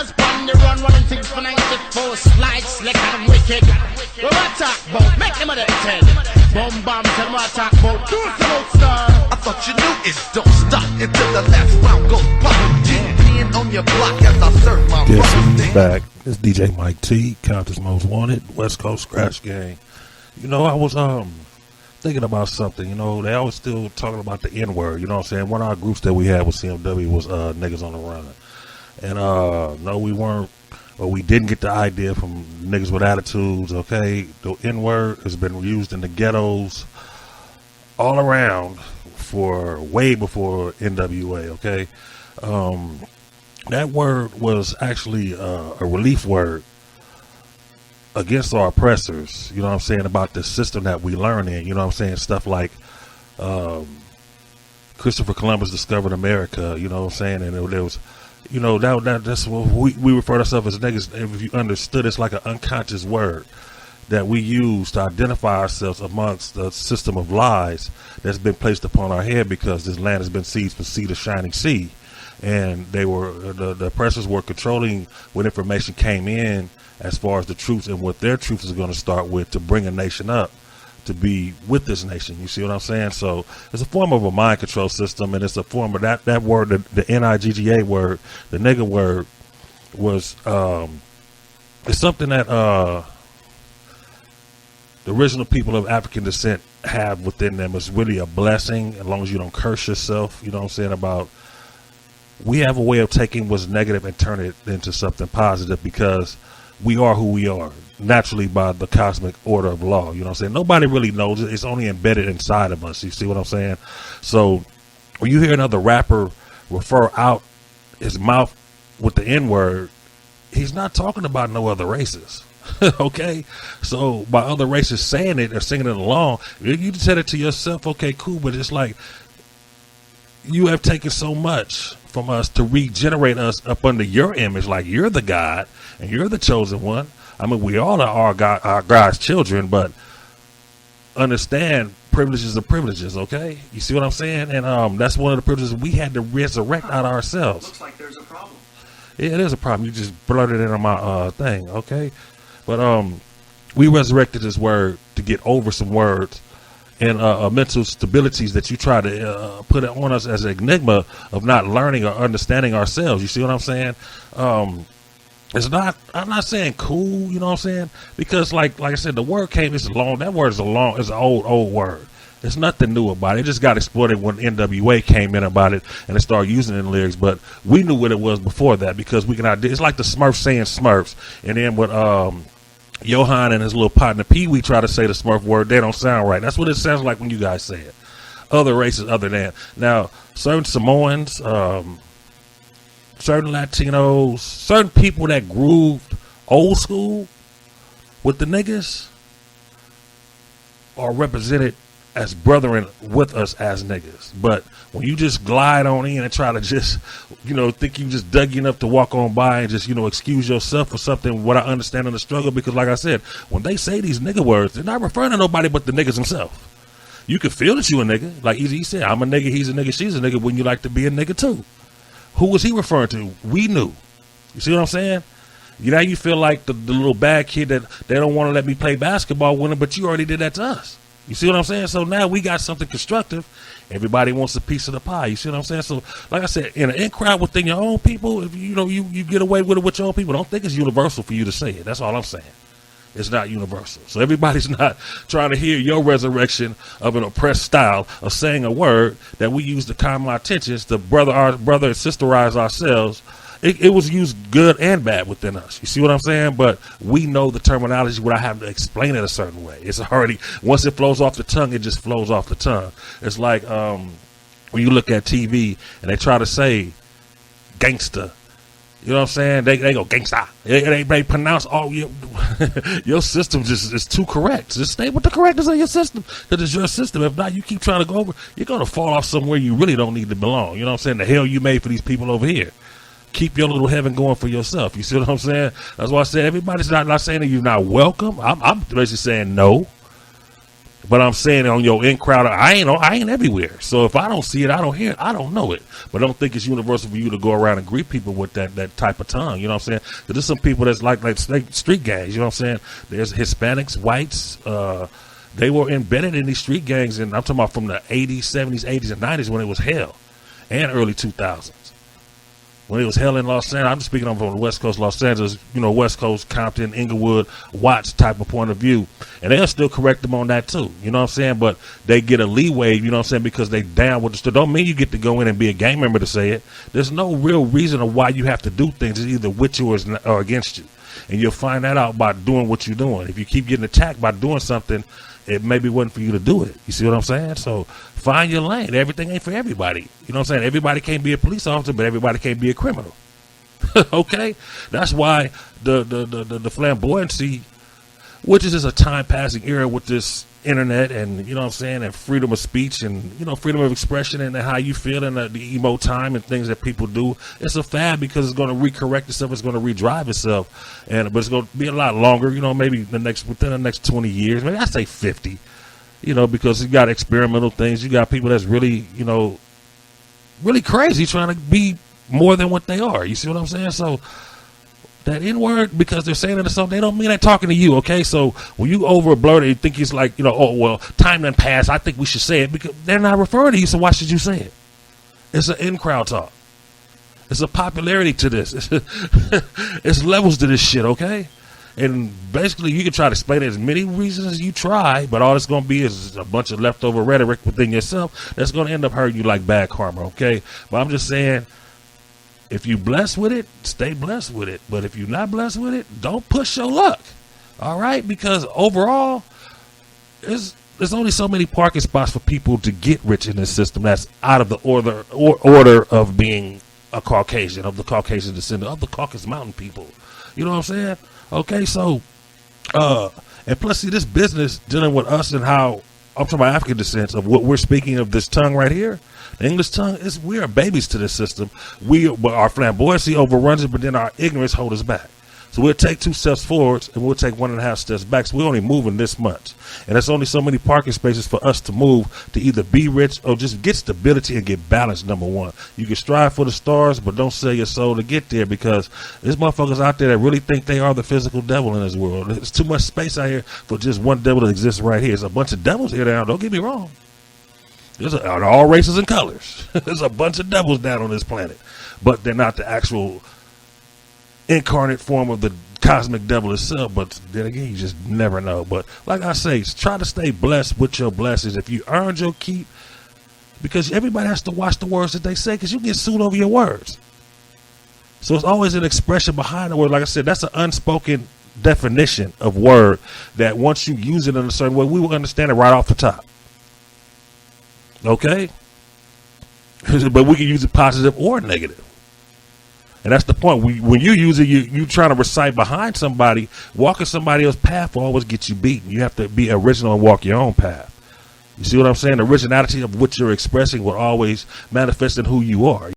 Gangsters on the run, running things for 94. Slide, slick and wicked. What I talk about? Make them a dead. Bomb bombs and what I talk about? Do some star. I thought you knew it don't stop until the last round goes pop. Being on your block as I serve my Yes, back. It's DJ Mike T, Compton's Most Wanted, West Coast Skratch Gang. You know, I was thinking about something. You know, they always still talking about the N-word. You know what I'm saying? One of our groups that we had with CMW was Niggas on the Run. And no, we weren't, or we didn't get the idea from niggas with attitudes, okay? The N-word has been used in the ghettos all around for way before NWA, okay? That word was actually a relief word against our oppressors, you know what I'm saying, about the system that we learn in, you know what I'm saying, stuff like Christopher Columbus discovered America, you know what I'm saying, and there was, you know, that's what we refer to ourselves as niggas. If you understood, it's like an unconscious word that we use to identify ourselves amongst the system of lies that's been placed upon our head because this land has been seized from sea to shining sea. And they were, the oppressors were controlling what information came in as far as the troops and what their troops is going to start with to bring a nation up to be with this nation. You see what I'm saying? So it's a form of a mind control system, and it's a form of that word, the N-I-G-G-A word, the nigga word, was it's something that the original people of African descent have within them. It's really a blessing as long as you don't curse yourself. You know what I'm saying? About we have a way of taking what's negative and turn it into something positive because we are who we are naturally by the cosmic order of law. You know what I'm saying? Nobody really knows it. It's only embedded inside of us. You see what I'm saying? So when you hear another rapper refer out his mouth with the N-word, he's not talking about no other races. Okay? So by other races saying it or singing it along, you said it to yourself, okay, cool, but it's like you have taken so much from us to regenerate us up under your image, like you're the God and you're the chosen one. I mean, we all are our God's children, but understand privileges are privileges, okay? You see what I'm saying? And that's one of the privileges we had to resurrect out of ourselves. Looks like there's a problem. Yeah, it is a problem. You just blurted it on my thing, okay? But we resurrected this word to get over some words and mental stabilities that you try to put on us as an enigma of not learning or understanding ourselves. You see what I'm saying? It's not, I'm not saying cool, you know what I'm saying? Because like I said, the word came, it's long, that word is it's an old word. There's nothing new about it. It just got exploited when NWA came in about it and they started using it in lyrics. But we knew what it was before that because we can it's like the Smurfs saying Smurfs. And then with Johan and his little partner Pee Wee try to say the Smurf word, they don't sound right. That's what it sounds like when you guys say it. Other races other than. Now, certain Samoans, certain Latinos, certain people that grooved old school with the niggas are represented as brethren with us as niggas. But when you just glide on in and try to just, you know, think you just dug enough to walk on by and just, you know, excuse yourself for something, what I understand in the struggle, because like I said, when they say these nigga words, they're not referring to nobody but the niggas themselves. You can feel that you a nigga. Like Easy said, I'm a nigga, he's a nigga, she's a nigga. Wouldn't you like to be a nigga too? Who was he referring to? We knew. You see what I'm saying? Now you feel like the little bad kid that they don't want to let me play basketball with him, but you already did that to us. You see what I'm saying? So now we got something constructive. Everybody wants a piece of the pie. You see what I'm saying? So, like I said, in an in-crowd within your own people, if you know you get away with it with your own people, don't think it's universal for you to say it. That's all I'm saying. It's not universal. So everybody's not trying to hear your resurrection of an oppressed style of saying a word that we use to calm our tensions, to brother and sisterize ourselves. It was used good and bad within us. You see what I'm saying? But we know the terminology without having to explain it a certain way. It's already, once it flows off the tongue, it just flows off the tongue. It's like when you look at TV and they try to say gangster. You know what I'm saying? They go gangsta. They pronounce all your system just is too correct. Just stay with the correctness of your system because it's your system. If not, you keep trying to go over, you're going to fall off somewhere you really don't need to belong. You know what I'm saying? The hell you made for these people over here. Keep your little heaven going for yourself. You see what I'm saying? That's why I said everybody's not saying that you're not welcome. I'm basically saying no. But I'm saying on your in crowd, I ain't everywhere. So if I don't see it, I don't hear it, I don't know it. But I don't think it's universal for you to go around and greet people with that type of tongue. You know what I'm saying? Because there's some people that's like street gangs. You know what I'm saying? There's Hispanics, whites. They were embedded in these street gangs, and I'm talking about from the 80s, 70s, 80s, and 90s when it was hell, and early 2000s. When it was hell in Los Angeles, I'm just speaking on from the West Coast, Los Angeles, West Coast, Compton, Inglewood, Watts type of point of view. And they'll still correct them on that too. You know what I'm saying? But they get a leeway, you know what I'm saying, because they down with the stuff. Don't mean you get to go in and be a gang member to say it. There's no real reason of why you have to do things. It's either with you or against you. And you'll find that out by doing what you're doing. If you keep getting attacked by doing something, it maybe wasn't for you to do it. You see what I'm saying? So find your lane. Everything ain't for everybody. You know what I'm saying? Everybody can't be a police officer, but everybody can't be a criminal. Okay? That's why the flamboyancy, which is just a time passing era with this internet and, you know what I'm saying, and freedom of speech and, freedom of expression and how you feel in the emo time and things that people do. It's a fad because it's going to recorrect itself. It's going to redrive itself. But it's going to be a lot longer, maybe within the next 20 years. Maybe I say 50, because you got experimental things. You got people that's really, really crazy trying to be more than what they are. You see what I'm saying? So that N-word, because they're saying it or something, they don't mean that talking to you, okay? So when you over blurt it, you think it's like, oh, well, time done passed, I think we should say it, because they're not referring to you, so why should you say it? It's an in-crowd talk. It's a popularity to this. It's levels to this shit, okay? And basically, you can try to explain it as many reasons as you try, but all it's going to be is a bunch of leftover rhetoric within yourself that's going to end up hurting you like bad karma, okay? But I'm just saying, if you blessed with it, stay blessed with it. But if you're not blessed with it, don't push your luck. All right? Because overall, there's only so many parking spots for people to get rich in this system that's out of the order of being a Caucasian, of the Caucasian descendant, of the Caucasus Mountain people. You know what I'm saying? Okay, so, and plus, see, this business dealing with us and how, I'm talking about African descent, of what we're speaking of, this tongue right here. The English tongue, we are babies to this system. Our flamboyancy overruns it, but then our ignorance holds us back. So we'll take 2 steps forwards and we'll take 1.5 steps back. So we're only moving this much. And there's only so many parking spaces for us to move to either be rich or just get stability and get balance, number one. You can strive for the stars, but don't sell your soul to get there, because there's motherfuckers out there that really think they are the physical devil in this world. There's too much space out here for just one devil to exist right here. There's a bunch of devils here now, don't get me wrong. There's all races and colors. There's a bunch of devils down on this planet, but they're not the actual incarnate form of the cosmic devil itself. But then again, you just never know. But like I say, try to stay blessed with your blessings. If you earned your keep, because everybody has to watch the words that they say, because you get sued over your words. So it's always an expression behind the word. Like I said, that's an unspoken definition of word that once you use it in a certain way, we will understand it right off the top. Okay? But we can use it positive or negative. And that's the point. When you use it, you trying to recite behind somebody. Walking somebody else's path will always get you beaten. You have to be original and walk your own path. You see what I'm saying? The originality of what you're expressing will always manifest in who you are.